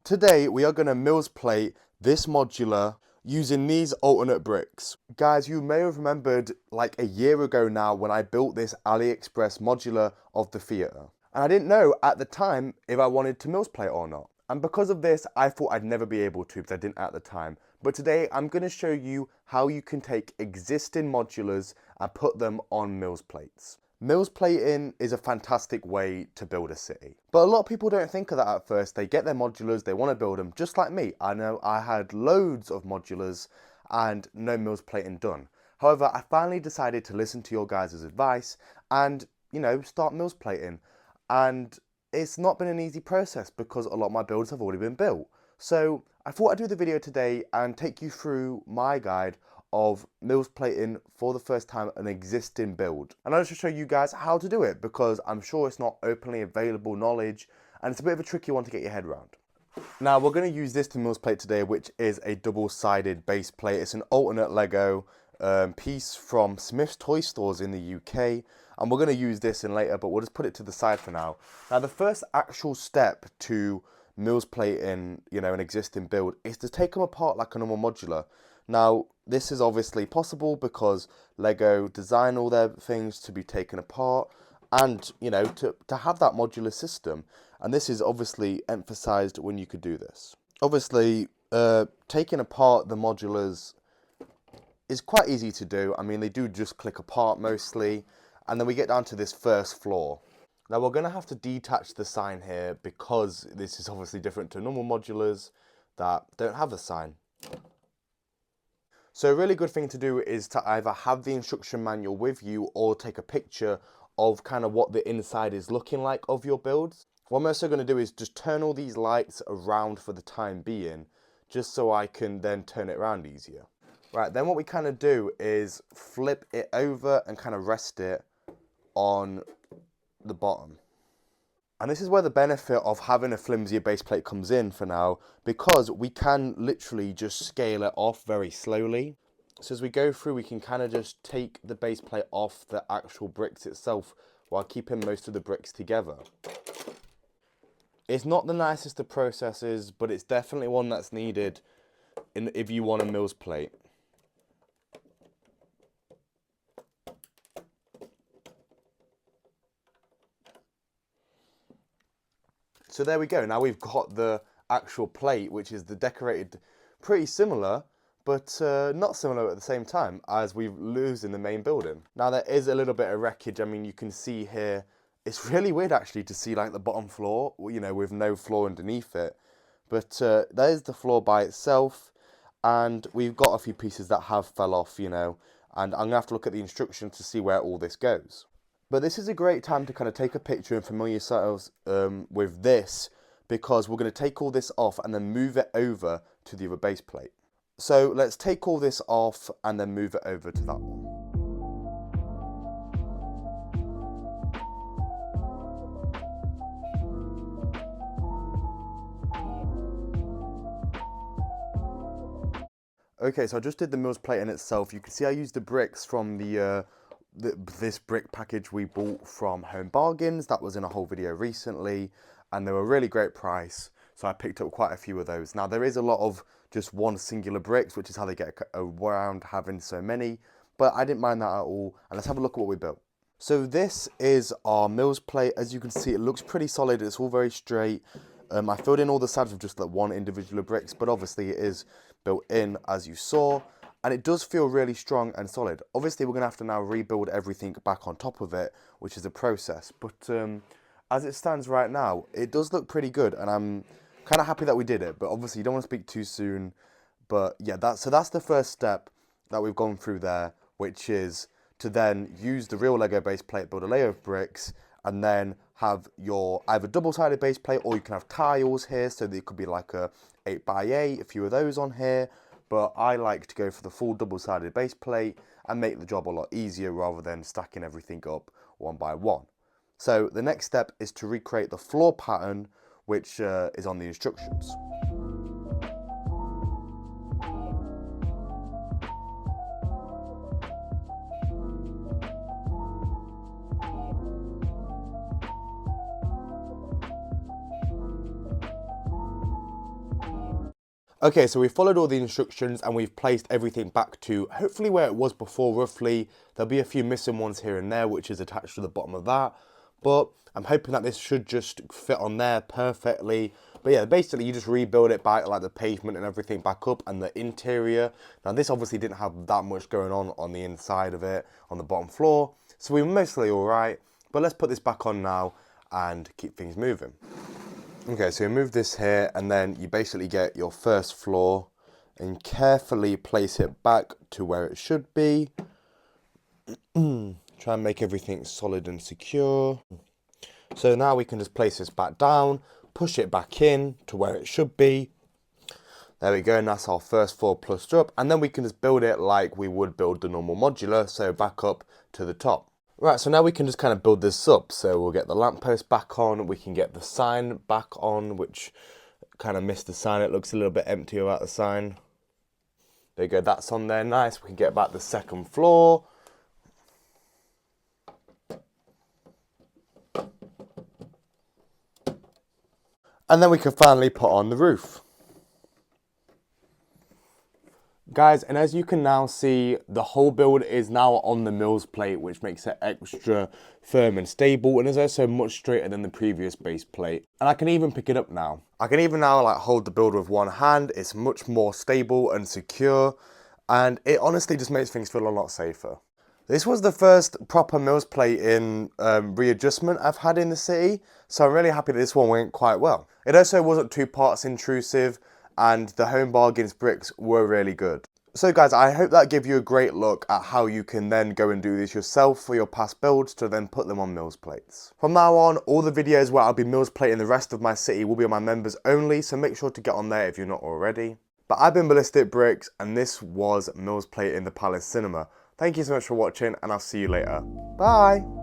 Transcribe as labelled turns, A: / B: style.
A: Today we are going to MILS plate this modular using these alternate bricks. Guys, you may have remembered like a year ago now when I built this AliExpress modular of the theatre. And I didn't know at the time if I wanted to MILS plate or not. And because of this, I thought I'd never be able to because I didn't at the time. But today I'm going to show you how you can take existing modulars and put them on MILS plates. MILS plating is a fantastic way to build a city. But a lot of people don't think of that at first. They get their modulars, they want to build them, just like me. I know I had loads of modulars and no MILS plating done. However, I finally decided to listen to your guys' advice and, start MILS plating. And it's not been an easy process because a lot of my builds have already been built. So I thought I'd do the video today and take you through my guide of MILS plating for the first time an existing build. And I'll just show you guys how to do it because I'm sure it's not openly available knowledge and it's a bit of a tricky one to get your head around. Now we're going to use this to MILS plate today, which is a double-sided base plate. It's an alternate Lego piece from Smith's Toy Stores in the UK. And we're going to use this in later, but we'll just put it to the side for now. Now the first actual step to MILS plating, an existing build is to take them apart like a normal modular. Now, this is obviously possible because LEGO design all their things to be taken apart and, to have that modular system. And this is obviously emphasized when you could do this. Obviously, taking apart the modulars is quite easy to do. I mean, they do just click apart mostly. And then we get down to this first floor. Now, we're going to have to detach the sign here because this is obviously different to normal modulars that don't have a sign. So a really good thing to do is to either have the instruction manual with you or take a picture of kind of what the inside is looking like of your builds. What I'm also going to do is just turn all these lights around for the time being, just so I can then turn it around easier. Right, then what we kind of do is flip it over and kind of rest it on the bottom. And this is where the benefit of having a flimsier base plate comes in for now, because we can literally just scale it off very slowly. So as we go through, we can kind of just take the base plate off the actual bricks itself while keeping most of the bricks together. It's not the nicest of processes, but it's definitely one that's needed if you want a MILS plate. So there we go, now we've got the actual plate, which is the decorated, pretty similar, but not similar at the same time, as we lose in the main building. Now there is a little bit of wreckage. I mean, you can see here, it's really weird actually to see like the bottom floor, with no floor underneath it. But there's the floor by itself, and we've got a few pieces that have fell off, and I'm gonna have to look at the instructions to see where all this goes. But this is a great time to kind of take a picture and familiar yourselves with this, because we're going to take all this off and then move it over to the other base plate. So let's take all this off and then move it over to that one. Okay, so I just did the MILS plate in itself. You can see I used the bricks from this brick package we bought from Home Bargains. That was in a whole video recently, and they were a really great price, so I picked up quite a few of those. Now there is a lot of just one singular bricks, which is how they get around having so many, but I didn't mind that at all. And let's have a look at what we built. So this is our MILS plate. As you can see, it looks pretty solid. It's all very straight. I filled in all the sides with just like one individual bricks, but obviously it is built in as you saw. And it does feel really strong and solid. Obviously, we're going to have to now rebuild everything back on top of it, which is a process. But as it stands right now, it does look pretty good. And I'm kind of happy that we did it. But obviously, you don't want to speak too soon. But yeah, that's the first step that we've gone through there, which is to then use the real Lego base plate, build a layer of bricks, and then have your either double-sided base plate, or you can have tiles here. So that it could be like a 8x8, a few of those on here. But I like to go for the full double-sided base plate and make the job a lot easier rather than stacking everything up one by one. So the next step is to recreate the floor pattern, which is on the instructions. Okay, so we followed all the instructions and we've placed everything back to hopefully where it was before roughly. There'll be a few missing ones here and there, which is attached to the bottom of that. But I'm hoping that this should just fit on there perfectly. But yeah, basically you just rebuild it back, like the pavement and everything back up, and the interior. Now this obviously didn't have that much going on the inside of it, on the bottom floor. So we were mostly all right. But let's put this back on now and keep things moving. Okay, so you move this here and then you basically get your first floor and carefully place it back to where it should be. Try and make everything solid and secure. So now we can just place this back down, push it back in to where it should be. There we go, and that's our first floor plussed up. And then we can just build it like we would build the normal modular, so back up to the top. Right, so now we can just kind of build this up. So we'll get the lamppost back on, we can get the sign back on, which kind of missed the sign. It looks a little bit empty without the sign. There you go, that's on there, nice. We can get back the second floor. And then we can finally put on the roof. Guys, and as you can now see, the whole build is now on the MILS plate, which makes it extra firm and stable, and is also much straighter than the previous base plate. And I can even pick it up now. I can even now like hold the build with one hand. It's much more stable and secure, and it honestly just makes things feel a lot safer. This was the first proper MILS plate in readjustment I've had in the city, so I'm really happy that this one went quite well. It also wasn't two parts intrusive, and the Home Bargains bricks were really good. So guys, I hope that gave you a great look at how you can then go and do this yourself for your past builds to then put them on MILS plates. From now on, all the videos where I'll be MILS plating the rest of my city will be on my members only, so make sure to get on there if you're not already. But I've been Ballistic Bricks, and this was MILS plating the Palace Cinema. Thank you so much for watching, and I'll see you later. Bye!